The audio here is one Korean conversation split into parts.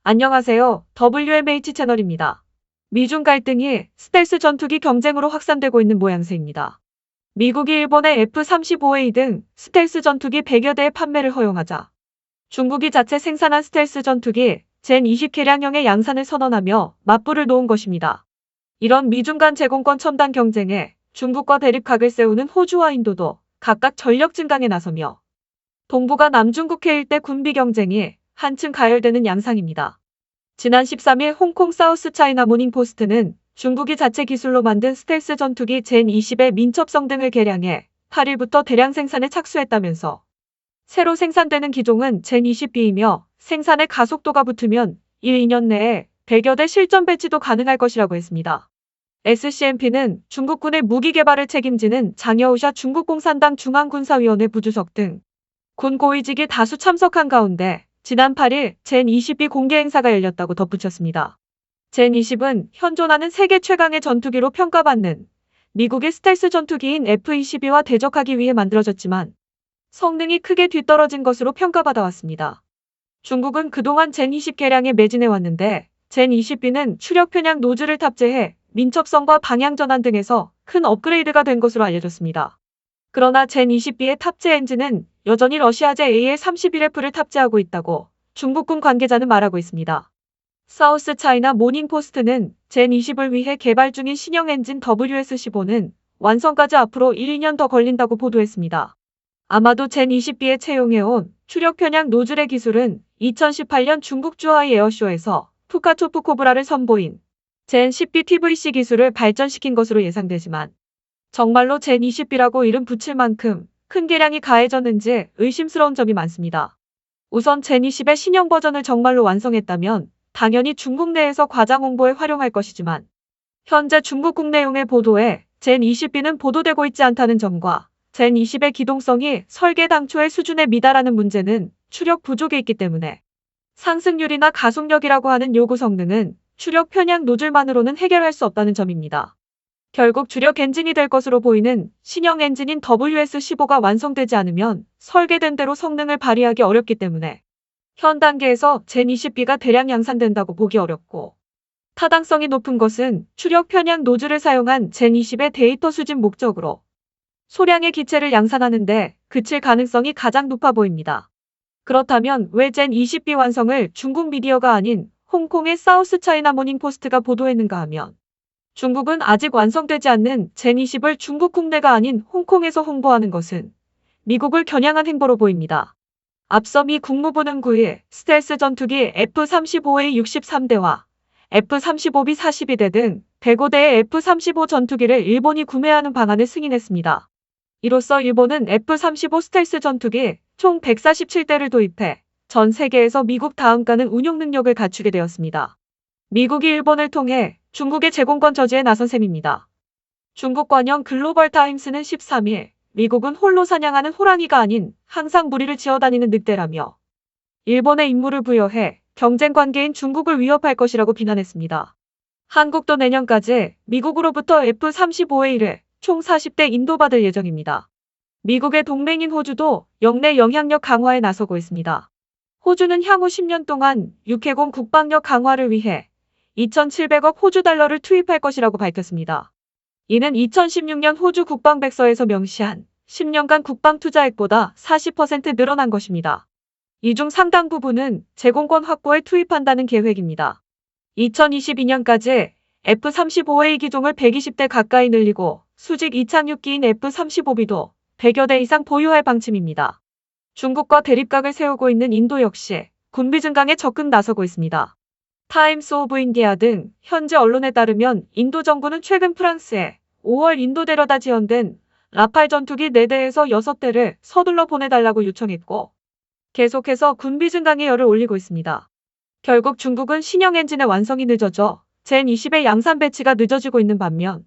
안녕하세요. WMH 채널입니다. 미중 갈등이 스텔스 전투기 경쟁으로 확산되고 있는 모양새입니다. 미국이 일본의 F-35A 등 스텔스 전투기 100여 대의 판매를 허용하자 중국이 자체 생산한 스텔스 전투기 젠 20개량형의 양산을 선언하며 맞불을 놓은 것입니다. 이런 미중 간 제공권 첨단 경쟁에 중국과 대립각을 세우는 호주와 인도도 각각 전력 증강에 나서며 동북아 남중국해 일대 군비 경쟁이 한층 가열되는 양상입니다. 지난 13일 홍콩 사우스차이나 모닝포스트는 중국이 자체 기술로 만든 스텔스 전투기 젠 20의 민첩성 등을 개량해 8일부터 대량 생산에 착수했다면서 새로 생산되는 기종은 젠 20B이며 생산에 가속도가 붙으면 1-2년 내에 100여 대 실전 배치도 가능할 것이라고 했습니다. SCMP는 중국군의 무기 개발을 책임지는 장여우샤 중국공산당 중앙군사위원회 부주석 등 군 고위직이 다수 참석한 가운데 지난 8일 젠 20B 공개 행사가 열렸다고 덧붙였습니다. 젠 20은 현존하는 세계 최강의 전투기로 평가받는 미국의 스텔스 전투기인 F-22와 대적하기 위해 만들어졌지만 성능이 크게 뒤떨어진 것으로 평가받아왔습니다. 중국은 그동안 젠 20 개량에 매진해왔는데 젠 20B는 추력 편향 노즐을 탑재해 민첩성과 방향 전환 등에서 큰 업그레이드가 된 것으로 알려졌습니다. 그러나 젠 20B의 탑재 엔진은 여전히 러시아제 AL-31F를 탑재하고 있다고 중국군 관계자는 말하고 있습니다. 사우스 차이나 모닝포스트는 젠 20을 위해 개발 중인 신형 엔진 WS-15는 완성까지 앞으로 1-2년 더 걸린다고 보도했습니다. 아마도 젠 20B에 채용해온 추력 편향 노즐의 기술은 2018년 중국 주하이 에어쇼에서 푸카초프 코브라를 선보인 젠 10B TVC 기술을 발전시킨 것으로 예상되지만 정말로 젠 20B라고 이름 붙일 만큼 큰 개량이 가해졌는지 의심스러운 점이 많습니다. 우선 젠 20의 신형 버전을 정말로 완성했다면 당연히 중국 내에서 과장 홍보에 활용할 것이지만 현재 중국 국내용의 보도에 젠 20B는 보도되고 있지 않다는 점과 젠 20의 기동성이 설계 당초의 수준에 미달하는 문제는 추력 부족에 있기 때문에 상승률이나 가속력이라고 하는 요구 성능은 추력 편향 노즐만으로는 해결할 수 없다는 점입니다. 결국 주력 엔진이 될 것으로 보이는 신형 엔진인 WS-15가 완성되지 않으면 설계된 대로 성능을 발휘하기 어렵기 때문에 현 단계에서 젠 20B가 대량 양산된다고 보기 어렵고 타당성이 높은 것은 추력 편향 노즐을 사용한 젠 20의 데이터 수집 목적으로 소량의 기체를 양산하는 데 그칠 가능성이 가장 높아 보입니다. 그렇다면 왜 젠 20B 완성을 중국 미디어가 아닌 홍콩의 사우스 차이나 모닝포스트가 보도했는가 하면 중국은 아직 완성되지 않는 젠 20을 중국 국내가 아닌 홍콩에서 홍보하는 것은 미국을 겨냥한 행보로 보입니다. 앞서 미 국무부는 9일 스텔스 전투기 F-35A 63대와 F-35B 42대 등 105대의 F-35 전투기를 일본이 구매하는 방안을 승인했습니다. 이로써 일본은 F-35 스텔스 전투기 총 147대를 도입해 전 세계에서 미국 다음가는 운용 능력을 갖추게 되었습니다. 미국이 일본을 통해 중국의 제공권 저지에 나선 셈입니다. 중국 관영 글로벌 타임스는 13일 미국은 홀로 사냥하는 호랑이가 아닌 항상 무리를 지어다니는 늑대라며 일본에 임무를 부여해 경쟁 관계인 중국을 위협할 것이라고 비난했습니다. 한국도 내년까지 미국으로부터 F-35A를 총 40대 인도받을 예정입니다. 미국의 동맹인 호주도 영내 영향력 강화에 나서고 있습니다. 호주는 향후 10년 동안 육해공 국방력 강화를 위해 2,700억 호주 달러를 투입할 것이라고 밝혔습니다. 이는 2016년 호주 국방백서에서 명시한 10년간 국방 투자액보다 40% 늘어난 것입니다. 이 중 상당 부분은 제공권 확보에 투입한다는 계획입니다. 2022년까지 F-35A 기종을 120대 가까이 늘리고 수직 이착륙기인 F-35B도 100여 대 이상 보유할 방침입니다. 중국과 대립각을 세우고 있는 인도 역시 군비 증강에 적극 나서고 있습니다. 타임스 오브 인디아 등 현지 언론에 따르면 인도 정부는 최근 프랑스에 5월 인도 데려다 지원된 라팔 전투기 4대에서 6대를 서둘러 보내달라고 요청했고 계속해서 군비 증강의 열을 올리고 있습니다. 결국 중국은 신형 엔진의 완성이 늦어져 젠 20의 양산 배치가 늦어지고 있는 반면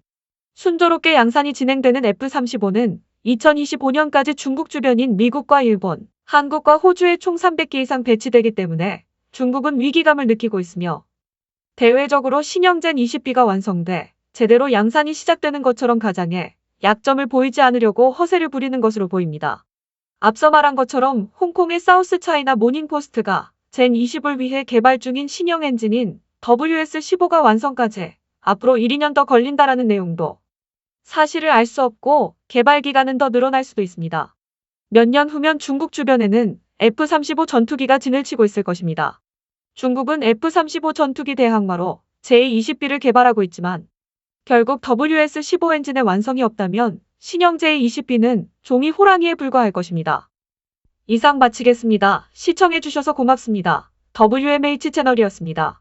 순조롭게 양산이 진행되는 F-35는 2025년까지 중국 주변인 미국과 일본, 한국과 호주에 총 300기 이상 배치되기 때문에 중국은 위기감을 느끼고 있으며 대외적으로 신형 젠 20B가 완성돼 제대로 양산이 시작되는 것처럼 가장해 약점을 보이지 않으려고 허세를 부리는 것으로 보입니다. 앞서 말한 것처럼 홍콩의 사우스 차이나 모닝포스트가 젠20을 위해 개발 중인 신형 엔진인 WS15가 완성까지 앞으로 1, 2년 더 걸린다라는 내용도 사실을 알 수 없고 개발 기간은 더 늘어날 수도 있습니다. 몇 년 후면 중국 주변에는 F-35 전투기가 진을 치고 있을 것입니다. 중국은 F-35 전투기 대항마로 제-20B를 개발하고 있지만 결국 WS-15 엔진의 완성이 없다면 신형 제-20B는 종이 호랑이에 불과할 것입니다. 이상 마치겠습니다. 시청해주셔서 고맙습니다. WMH 채널이었습니다.